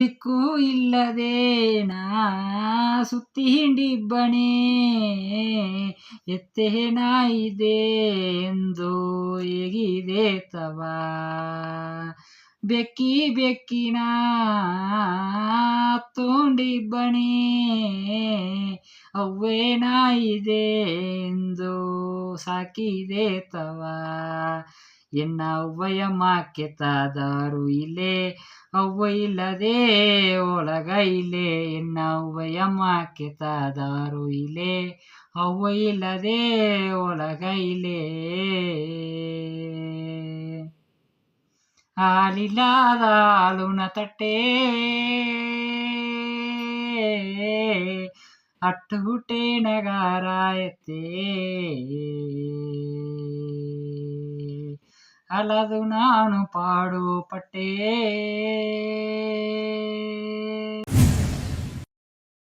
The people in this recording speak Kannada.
ದಿಕ್ಕು ಇಲ್ಲದೆ ನಾ ಸುತ್ತಿ ಹಿಂಡಿಬ್ಬಣೆ ಎತ್ತೇನಾಯಿದೆ ಎಂದು ಹೇಗಿದೆ ತವ ಬೆಕ್ಕಿ ಬೆಕ್ಕಿನ ತೋಂಡಿಬ್ಬಣೆ ಅವ್ವೇನಾಯಿದೆ ಎಂದು ಸಾಕಿದೆ ತವ ಎನ್ನ ಅವ್ವಯಮ್ಮ ಕೆತ್ತಾದರು ಇಲ್ಲೇ ಅವ್ವ ಇಲ್ಲದೆ ಒಳಗ ಇಲ್ಲೇ ಎನ್ನ ಅವ್ವಯಮ್ಮ ಕೆತ್ತಾದರು ಇಲ್ಲೇ ಅವ್ವ ಇಲ್ಲದೆ ಒಳಗ ಇಲ್ಲೇ ಹಾಲಿಲ್ಲದ ಹಾಲುನ ತಟ್ಟೆ ಅಟ್ಟು ಹುಟ್ಟೆ ನಗಾರ ಎತ್ತೆ ಅಲದು ನಾನು ಪಾಡು ಪಟ್ಟೆ